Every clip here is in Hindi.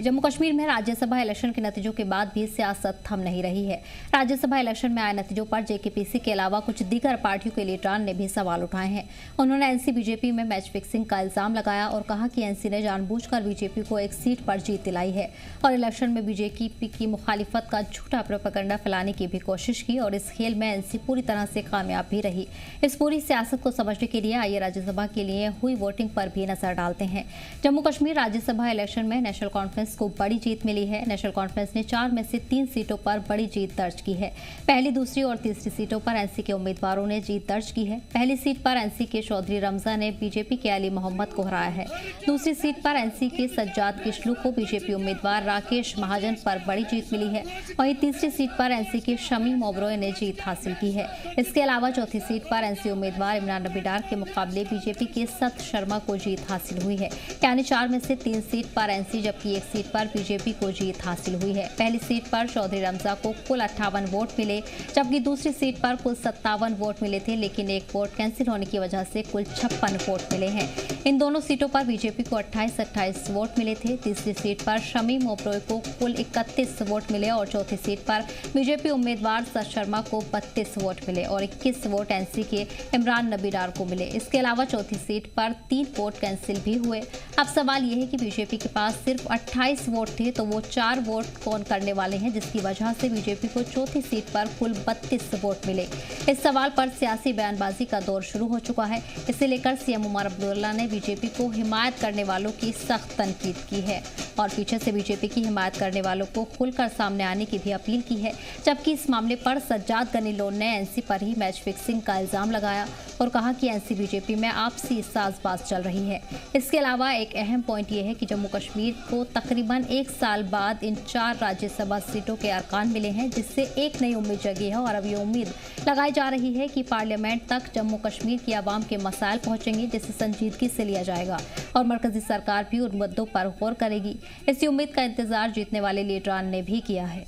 जम्मू कश्मीर में राज्यसभा इलेक्शन के नतीजों के बाद भी सियासत थम नहीं रही है। राज्यसभा इलेक्शन में आए नतीजों पर जेकेपीसी के अलावा कुछ दीगर पार्टियों के लीडरान ने भी सवाल उठाए हैं। उन्होंने एनसी बीजेपी में मैच फिक्सिंग का इल्जाम लगाया और कहा कि एनसी ने जानबूझकर बीजेपी को एक सीट पर जीत दिलाई है और इलेक्शन में बीजेपी की मुखालिफत का झूठा प्रोपेगेंडा फैलाने की भी कोशिश की और इस खेल में एनसी पूरी तरह से कामयाब भी रही। इस पूरी सियासत को समझने के लिए आइए राज्यसभा के लिए हुई वोटिंग पर भी नजर डालते हैं। जम्मू कश्मीर राज्यसभा इलेक्शन में नेशनल कॉन्फ्रेंस को बड़ी जीत मिली है। नेशनल कॉन्फ्रेंस ने 4 में से 3 सीटों पर बड़ी जीत दर्ज की है। पहली, दूसरी और तीसरी सीटों पर एनसी के उम्मीदवारों ने जीत दर्ज की है। पहली सीट पर एनसी के चौधरी रमजा ने बीजेपी के अली मोहम्मद को हराया है। दूसरी सीट पर एनसी के सज्जाद किशलू को बीजेपी उम्मीदवार राकेश महाजन पर बड़ी जीत मिली है। वहीं तीसरी सीट पर एनसी के शमीम ओबरॉय ने जीत हासिल की है। इसके अलावा चौथी सीट पर एनसी उम्मीदवार इमरान नबी डार के मुकाबले बीजेपी के सत शर्मा को जीत हासिल हुई है। यानी 4 में से 3 सीट पर एनसी जबकि 1 सीट पर बीजेपी को जीत हासिल हुई है। पहली सीट पर चौधरी रमजा को कुल 58 वोट मिले जबकि दूसरी सीट पर कुल 57 वोट मिले थे, लेकिन एक वोट कैंसिल होने की वजह से कुल 56 वोट मिले हैं। इन दोनों सीटों पर बीजेपी को 28 वोट मिले थे। तीसरी सीट पर शमीम ओबरॉय को कुल 31 वोट मिले और चौथी सीट पर बीजेपी उम्मीदवार सत शर्मा को 32 वोट मिले और 21 वोट एनसी के इमरान नबी डार को मिले। इसके अलावा चौथी सीट पर 3 वोट कैंसिल भी हुए। अब सवाल यह है कि बीजेपी के पास सिर्फ 28 वोट थे तो वो 4 वोट कौन करने वाले हैं, जिसकी वजह से बीजेपी को चौथी सीट पर कुल 32 वोट मिले। इस सवाल पर सियासी बयानबाजी का दौर शुरू हो चुका है। इसे लेकर सीएम उमर अब्दुल्ला ने बीजेपी को हिमायत करने वालों की सख्त तनकीद की है और पीछे से बीजेपी की हिमायत करने वालों को खुलकर सामने आने की भी अपील की है। जबकि इस मामले पर सज्जाद गनी लोन ने एनसी पर ही मैच फिक्सिंग का इल्जाम लगाया और कहा कि एनसी बीजेपी में आपसी साजबाज चल रही है। इसके अलावा एक अहम पॉइंट यह है कि जम्मू कश्मीर को तकरीबन 1 साल बाद इन 4 राज्यसभा सीटों के अरकान मिले हैं, जिससे एक नई उम्मीद जगी है और अब ये उम्मीद लगाई जा रही है कि पार्लियामेंट तक जम्मू कश्मीर की आवाम के मसाइल पहुंचेंगे, जिसे संजीदगी से लिया जाएगा और मरकजी सरकार भी उन मुद्दों पर गौर करेगी। इसी उम्मीद का इंतजार जीतने वाले लीडरान ने भी किया है।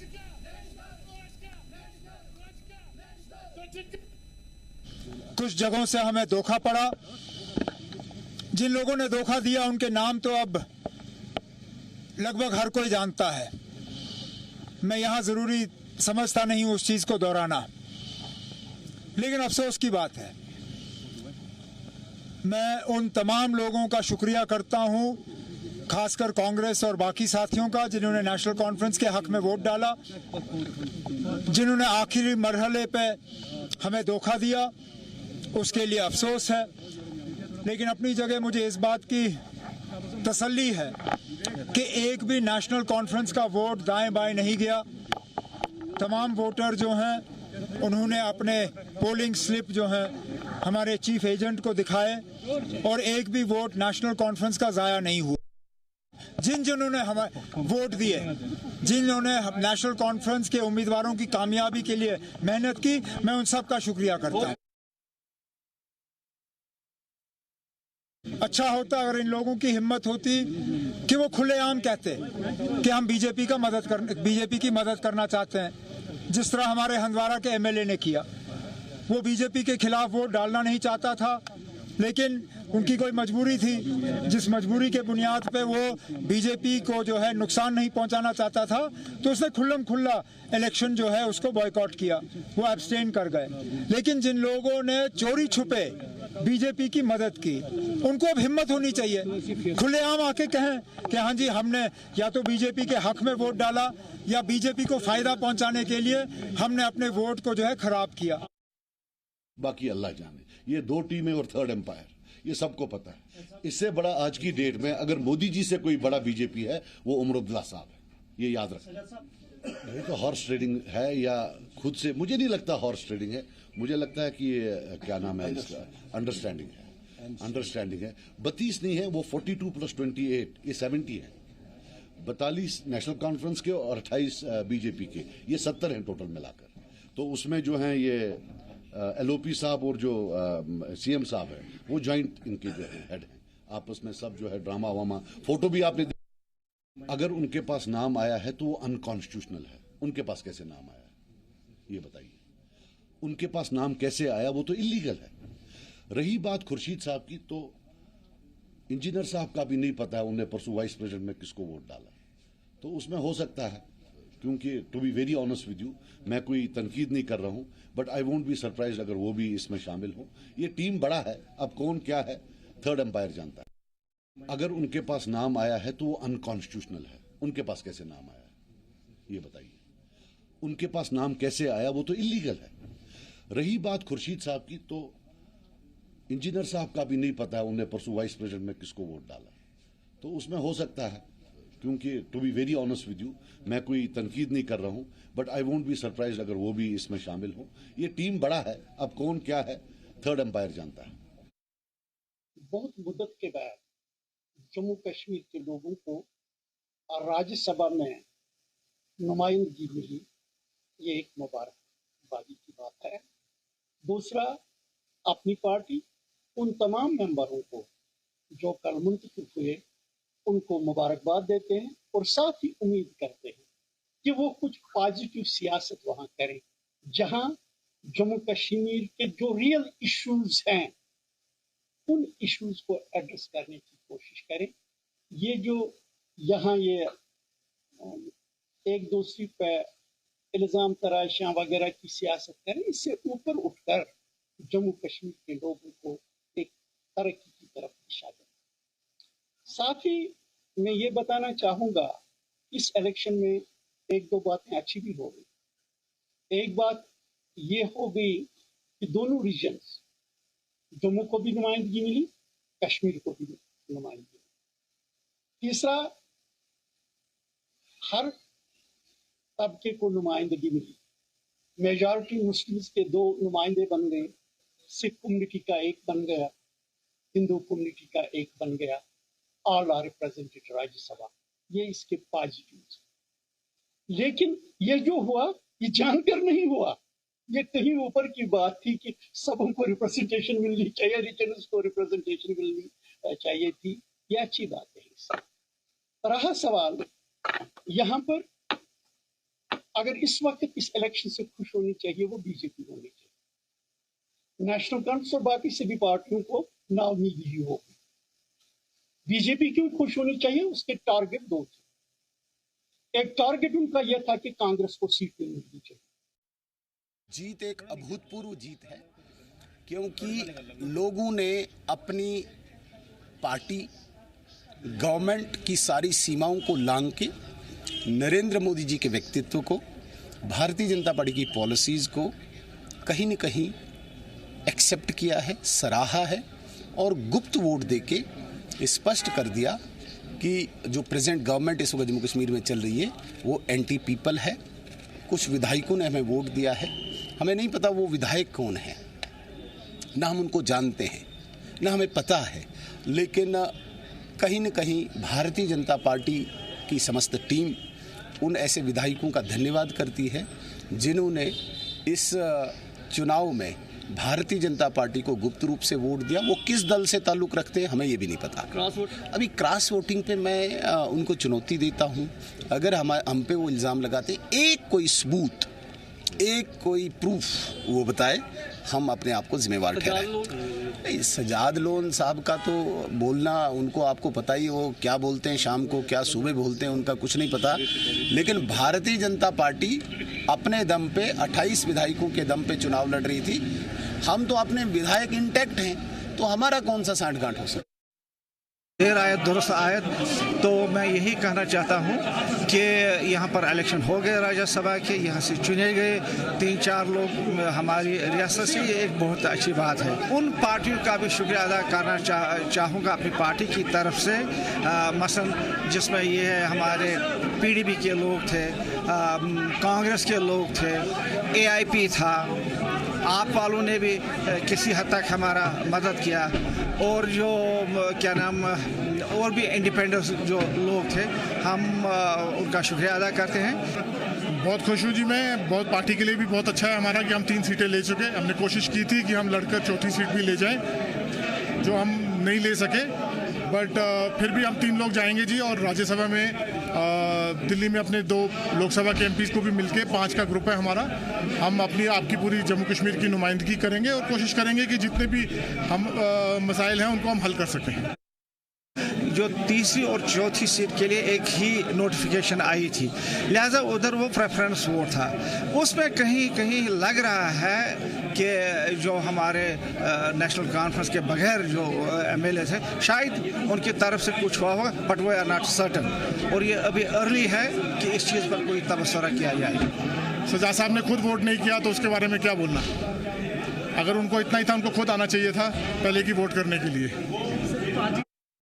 कुछ जगहों से हमें धोखा पड़ा। जिन लोगों ने धोखा दिया उनके नाम तो अब लगभग हर कोई जानता है। मैं यहां जरूरी समझता नहीं हूं उस चीज को दोहराना, लेकिन अफसोस की बात है। मैं उन तमाम लोगों का शुक्रिया करता हूं, खासकर कांग्रेस और बाकी साथियों का, जिन्होंने नेशनल कॉन्फ्रेंस के हक में वोट डाला, जिन्होंने आखिरी मरहले पे हमें धोखा दिया। उसके लिए अफसोस है, लेकिन अपनी जगह मुझे इस बात की तसल्ली है कि एक भी नेशनल कॉन्फ्रेंस का वोट दाएं बाएं नहीं गया। तमाम वोटर जो हैं उन्होंने अपने पोलिंग स्लिप जो हैं हमारे चीफ एजेंट को दिखाए और एक भी वोट नेशनल कॉन्फ्रेंस का ज़ाया नहीं हुआ। जिन्होंने हमें वोट दिए, जिन्होंने नेशनल कॉन्फ्रेंस के उम्मीदवारों की कामयाबी के लिए मेहनत की, मैं उन सब का शुक्रिया करता हूँ। अच्छा होता अगर इन लोगों की हिम्मत होती कि वो खुलेआम कहते कि हम बीजेपी की मदद करना चाहते हैं, जिस तरह हमारे हंदवाड़ा के एमएलए ने किया। वो बीजेपी के खिलाफ वोट डालना नहीं चाहता था, लेकिन उनकी कोई मजबूरी थी, जिस मजबूरी के बुनियाद पे वो बीजेपी को जो है नुकसान नहीं पहुंचाना चाहता था, तो उसने खुल्लम खुल्ला इलेक्शन जो है उसको बॉयकॉट किया, वो एब्सटेन कर गए। लेकिन जिन लोगों ने चोरी छुपे बीजेपी की मदद की, उनको अब हिम्मत होनी चाहिए, खुलेआम आके कहें कि हाँ जी हमने या तो बीजेपी के हक में वोट डाला या बीजेपी को फायदा पहुंचाने के लिए हमने अपने वोट को जो है खराब किया। बाकी अल्लाह जाने। ये 2 टीमें और थर्ड एम्पायर, ये सबको पता है। इससे बड़ा आज की डेट में अगर मोदी जी से कोई बड़ा बीजेपी है वो उमर अब्दुल्ला साहब है, ये याद रखें। ये तो हॉर्स ट्रेडिंग है या खुद से, मुझे नहीं लगता हॉर्स ट्रेडिंग है। मुझे लगता है कि ये क्या नाम है इसका, अंडरस्टैंडिंग है। 32 नहीं है वो, 42 + 28 ये 70 है। 42 नेशनल कॉन्फ्रेंस के और 28 बीजेपी के, ये 70 हैं टोटल मिलाकर। तो उसमें जो है ये एलओपी साहब और जो सीएम साहब है वो ज्वाइंट इनके जो है हेड हैं। आपस में सब जो है ड्रामा वामा, फोटो भी आपने। अगर उनके पास नाम आया है तो वो अनकॉन्स्टिट्यूशनल है। उनके पास कैसे नाम आया ये बताइए? उनके पास नाम कैसे आया? वो तो इलीगल है। रही बात खुर्शीद साहब की, तो इंजीनियर साहब का भी नहीं पता है उन्हें परसों वाइस प्रेसिडेंट में किसको वोट डाला। तो उसमें हो सकता है, क्योंकि to be very honest with you, मैं कोई तनकीद नहीं कर रहा हूं, but I won't be surprise अगर वो भी इसमें शामिल हो। ये टीम बड़ा है, अब कौन क्या है थर्ड एम्पायर जानता है। अगर उनके पास नाम आया है तो वो अनकॉन्स्टिट्यूशनल है। उनके पास कैसे नाम आया है ये बताइए? उनके पास नाम कैसे आया? वो तो इलीगल है। रही बात खुर्शीद साहब की, तो इंजीनियर साहब का भी नहीं पता है उन्हें परसों वाइस प्रेसिडेंट में किसको वोट डाला, तो उसमें हो सकता है, क्योंकि to be very honest with you, मैं कोई तनकीद नहीं कर रहा हूं, but I won't be surprise अगर वो भी इसमें शामिल हो। ये टीम बड़ा है, अब कौन क्या है थर्ड एम्पायर जानता है। बहुत मुद्दत के बाद जम्मू कश्मीर के लोगों को राज्यसभा में नुमाइंदगी मिली, ये एक मुबारकबादी की बात है। दूसरा, अपनी पार्टी उन तमाम मेंबरों को जो कल मुंतखब हुए उनको मुबारकबाद देते हैं और साथ ही उम्मीद करते हैं कि वो कुछ पॉजिटिव सियासत वहां करें, जहां जम्मू कश्मीर के जो रियल इश्यूज हैं उन इश्यूज को एड्रेस करने की कोशिश करें। ये जो यहाँ ये एक दूसरे पे इल्जाम तराशियां वगैरह की सियासत करें, इससे ऊपर उठकर जम्मू कश्मीर के लोगों को एक तरक्की की तरफ दिशा दें। साथ ही मैं ये बताना चाहूंगा, इस इलेक्शन में एक दो बातें अच्छी भी हो गई। एक बात ये हो गई कि दोनों रीजन्स, जम्मू को भी नुमाइंदगी मिली, कश्मीर को भी नुमाइंदगी मिली। तीसरा, हर तबके को नुमाइंदगी मिली। मेजॉरिटी मुस्लिम्स के 2 नुमाइंदे बन गए, सिख कम्युनिटी का एक बन गया, हिंदू कम्युनिटी का एक बन गया। All are represented Rajya Sabha. ये इसके पॉजिटिव्स। लेकिन ये जो हुआ ये जानकर नहीं हुआ, ये कहीं ऊपर की बात थी कि सबों को रिप्रेजेंटेशन मिलनी चाहिए, रीजनल्स को रिप्रेजेंटेशन मिलनी चाहिए थी। ये अच्छी बात है। रहा सवाल यहाँ पर, अगर इस वक्त इस इलेक्शन से खुश होनी चाहिए वो बीजेपी होनी चाहिए। नेशनल कॉन्फ्रेंस और बाकी सभी पार्टियों को नाउमीदी ही होगी। बीजेपी क्यों खुश होनी चाहिए? उसके टारगेट 2 थे। एक टारगेट उनका यह था कि कांग्रेस को सीटें मिलनी चाहिए। जीत एक अभूतपूर्व जीत है, क्योंकि लोगों ने अपनी पार्टी गवर्नमेंट की सारी सीमाओं को लांघ के नरेंद्र मोदी जी के व्यक्तित्व को, भारतीय जनता पार्टी की पॉलिसीज़ को कहीं न कहीं एक्सेप्ट किया है, सराहा है और गुप्त वोट देके स्पष्ट कर दिया कि जो प्रेजेंट गवर्नमेंट इस वक्त जम्मू कश्मीर में चल रही है वो एंटी पीपल है। कुछ विधायकों ने हमें वोट दिया है, हमें नहीं पता वो विधायक कौन है, ना हम उनको जानते हैं, ना हमें पता है, लेकिन कहीं न कहीं भारतीय जनता पार्टी की समस्त टीम उन ऐसे विधायकों का धन्यवाद करती है जिन्होंने इस चुनाव में भारतीय जनता पार्टी को गुप्त रूप से वोट दिया। वो किस दल से ताल्लुक़ रखते हैं हमें ये भी नहीं पता। अभी क्रॉस वोटिंग पे मैं उनको चुनौती देता हूँ। अगर हम पे वो इल्ज़ाम लगाते, एक कोई सबूत, एक कोई प्रूफ वो बताए, हम अपने आप को जिम्मेवार ठहराएं। सजाद लोन साहब का तो बोलना, उनको आपको पता ही, वो क्या बोलते हैं शाम को, क्या सुबह बोलते हैं, उनका कुछ नहीं पता। लेकिन भारतीय जनता पार्टी अपने दम पे 28 विधायकों के दम पे चुनाव लड़ रही थी। हम तो अपने विधायक इंटैक्ट हैं, तो हमारा कौन सा सांठगांठ हो सकता? देर आयत दुरुस्त आयत। तो मैं यही कहना चाहता हूँ कि यहाँ पर इलेक्शन हो गए राज्यसभा के, यहाँ से चुने गए 3-4 लोग हमारी रियासत से, ये एक बहुत अच्छी बात है। उन पार्टियों का भी शुक्रिया अदा करना चाहूँगा अपनी पार्टी की तरफ से, मसलन जिसमें ये है हमारे PDP के लोग थे, कांग्रेस के लोग थे, AIP था, आप वालों ने भी किसी हद तक हमारा मदद किया, और जो क्या नाम और भी इंडिपेंडेंट जो लोग थे, हम उनका शुक्रिया अदा करते हैं। बहुत खुश हूँ जी मैं। बहुत पार्टी के लिए भी बहुत अच्छा है हमारा कि हम 3 सीटें ले चुके। हमने कोशिश की थी कि हम लड़कर 4थी सीट भी ले जाएं, जो हम नहीं ले सके, बट फिर भी हम 3 लोग जाएंगे जी। और राज्यसभा में दिल्ली में अपने 2 लोकसभा के MPs को भी मिलके 5 का ग्रुप है हमारा। हम अपनी आपकी पूरी जम्मू कश्मीर की नुमाइंदगी करेंगे और कोशिश करेंगे कि जितने भी हम मसाइल हैं उनको हम हल कर सकें। जो तीसरी और चौथी सीट के लिए एक ही नोटिफिकेशन आई थी, लिहाजा उधर वो प्रेफरेंस वोट था। उसमें कहीं कहीं लग रहा है कि जो हमारे नेशनल कॉन्फ्रेंस के बगैर जो एमएलए थे शायद उनकी तरफ से कुछ हुआ होगा, but we are not certain. और ये अभी अर्ली है कि इस चीज़ पर कोई तबसरा किया जाए। सजा साहब ने खुद वोट नहीं किया तो उसके बारे में क्या बोलना? अगर उनको इतना ही था, उनको खुद आना चाहिए था पहले की वोट करने के लिए।